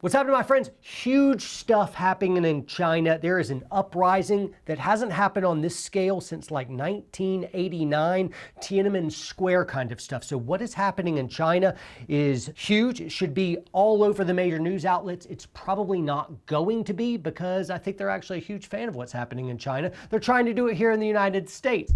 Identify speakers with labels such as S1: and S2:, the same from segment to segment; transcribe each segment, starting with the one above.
S1: What's happening, my friends? Huge stuff happening in China. There is an uprising that hasn't happened on this scale since like 1989, Tiananmen Square kind of stuff. So what is happening in China is huge. It should be all over the major news outlets. It's probably not going to be because I think they're actually a huge fan of what's happening in China. They're trying to do it here in the United States.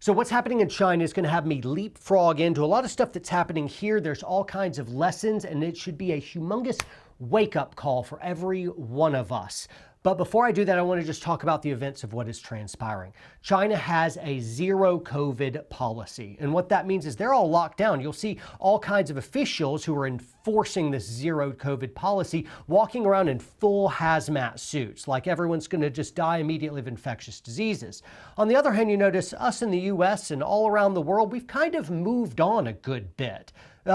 S1: So what's happening in China is going to have me leapfrog into a lot of stuff that's happening here. There's all kinds of lessons, and it should be a humongous wake-up call for every one of us. But before I do that, I want to just talk about the events of what is transpiring. China has a zero COVID policy. And what that means is they're all locked down. You'll see all kinds of officials who are enforcing this zero COVID policy walking around in full hazmat suits, like everyone's going to just die immediately of infectious diseases. On the other hand, you notice us in the US and all around the world, we've kind of moved on a good bit.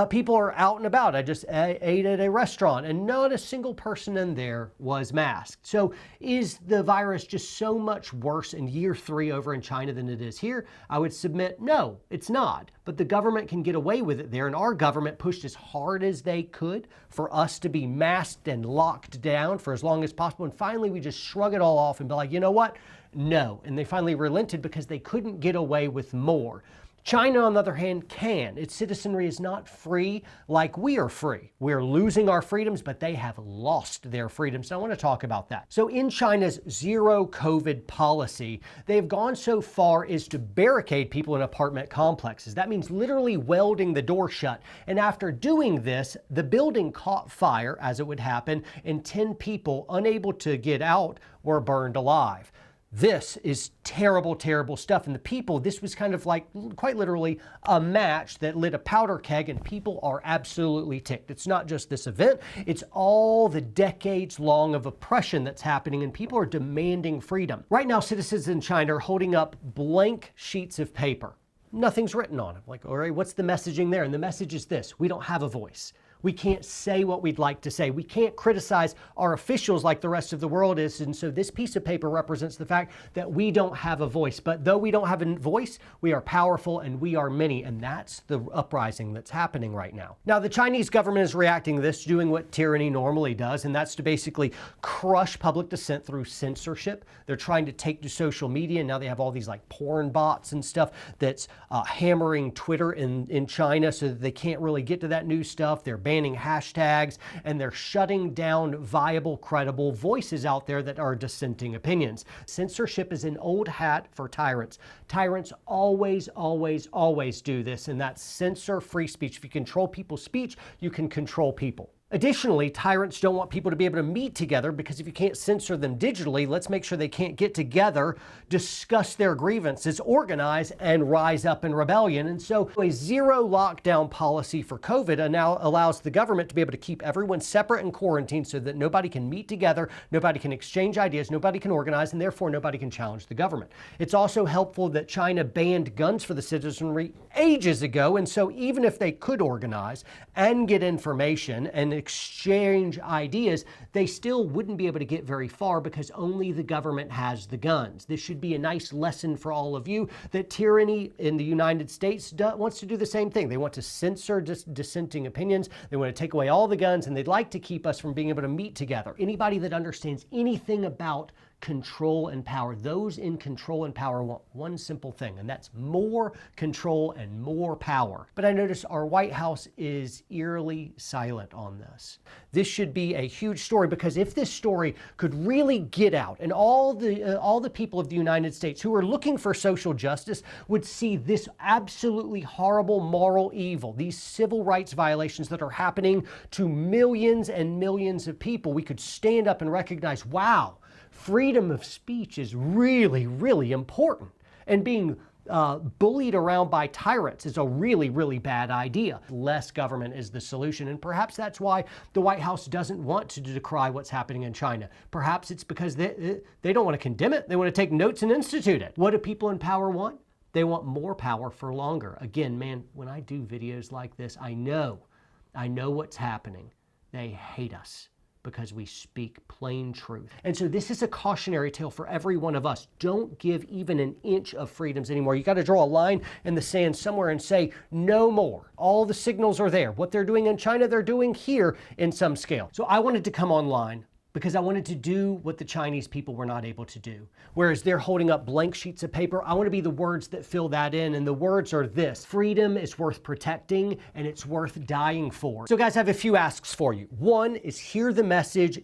S1: People are out and about. I just ate at a restaurant and not a single person in there was masked. So is the virus just so much worse in year 3 over in China than it is here? I would submit, no, it's not. But the government can get away with it there. And our government pushed as hard as they could for us to be masked and locked down for as long as possible. And finally, we just shrug it all off and be like, you know what? No. And they finally relented because they couldn't get away with more. China, on the other hand, can. Its citizenry is not free like we are free. We're losing our freedoms, but they have lost their freedoms. And I want to talk about that. So in China's zero COVID policy, they've gone so far as to barricade people in apartment complexes. That means literally welding the door shut. And after doing this, the building caught fire, as it would happen, and 10 people unable to get out were burned alive. This is terrible, terrible stuff. And the people, this was kind of like quite literally a match that lit a powder keg, and people are absolutely ticked. It's not just this event, it's all the decades long of oppression that's happening, and people are demanding freedom. Right now, citizens in China are holding up blank sheets of paper. Nothing's written on them. Like, all right, what's the messaging there? And the message is this: we don't have a voice. We can't say what we'd like to say. We can't criticize our officials like the rest of the world is. And so this piece of paper represents the fact that we don't have a voice. But though we don't have a voice, we are powerful and we are many. And that's the uprising that's happening right now. Now, the Chinese government is reacting to this, doing what tyranny normally does, and that's to basically crush public dissent through censorship. They're trying to take to social media. And now they have all these like porn bots and stuff that's hammering Twitter in China so that they can't really get to that new stuff. They're banning hashtags, and they're shutting down viable, credible voices out there that are dissenting opinions. Censorship is an old hat for tyrants. Tyrants always, always, always do this, and that's censor free speech. If you control people's speech, you can control people. Additionally, tyrants don't want people to be able to meet together because if you can't censor them digitally, let's make sure they can't get together, discuss their grievances, organize, and rise up in rebellion. And so a zero lockdown policy for COVID now allows the government to be able to keep everyone separate and quarantined so that nobody can meet together, nobody can exchange ideas, nobody can organize, and therefore nobody can challenge the government. It's also helpful that China banned guns for the citizenry ages ago, and so even if they could organize and get information and exchange ideas, they still wouldn't be able to get very far because only the government has the guns. This should be a nice lesson for all of you that tyranny in the United States wants to do the same thing. They want to censor dissenting opinions. They want to take away all the guns, and they'd like to keep us from being able to meet together. Anybody that understands anything about control and power, those in control and power want one simple thing, and that's more control and more power. But I notice our White House is eerily silent on this. This should be a huge story, because if this story could really get out and all the people of the United States who are looking for social justice would see this absolutely horrible moral evil, these civil rights violations that are happening to millions and millions of people, we could stand up and recognize, wow, freedom of speech is really, really important. And being bullied around by tyrants is a really, really bad idea. Less government is the solution. And perhaps that's why the White House doesn't want to decry what's happening in China. Perhaps it's because they don't want to condemn it. They want to take notes and institute it. What do people in power want? They want more power for longer. Again, man, when I do videos like this, I know what's happening. They hate us. because we speak plain truth. And so this is a cautionary tale for every one of us. Don't give even an inch of freedoms anymore. You got to draw a line in the sand somewhere and say no more. All the signals are there. What they're doing in China, they're doing here in some scale. So I wanted to come online because I wanted to do what the Chinese people were not able to do. Whereas they're holding up blank sheets of paper, I want to be the words that fill that in. And the words are this: freedom is worth protecting and it's worth dying for. So guys, I have a few asks for you. One is hear the message,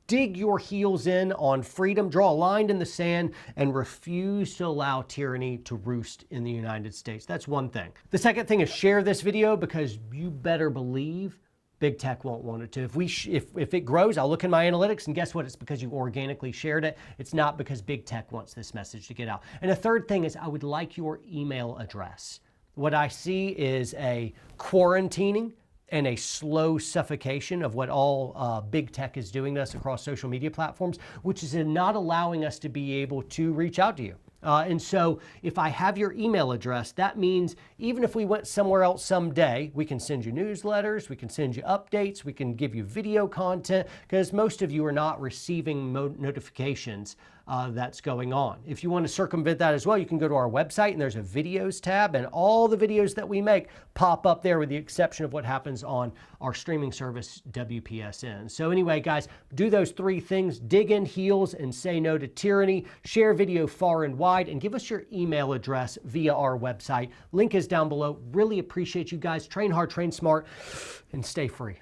S1: dig your heels in on freedom, draw a line in the sand, and refuse to allow tyranny to roost in the United States. That's one thing. The second thing is share this video, because you better believe big tech won't want it to. If it grows, I'll look in my analytics, and guess what? It's because you organically shared it. It's not because big tech wants this message to get out. And the third thing is I would like your email address. What I see is a quarantining and a slow suffocation of what all big tech is doing to us across social media platforms, which is in not allowing us to be able to reach out to you. And so if I have your email address, that means even if we went somewhere else someday, we can send you newsletters, we can send you updates, we can give you video content, because most of you are not receiving notifications that's going on. If you want to circumvent that as well, you can go to our website and there's a videos tab, and all the videos that we make pop up there with the exception of what happens on our streaming service, WPSN. So anyway, guys, do those three things: dig in heels and say no to tyranny, share video far and wide, and give us your email address via our website. Link is down below. Really appreciate you guys. Train hard, train smart, and stay free.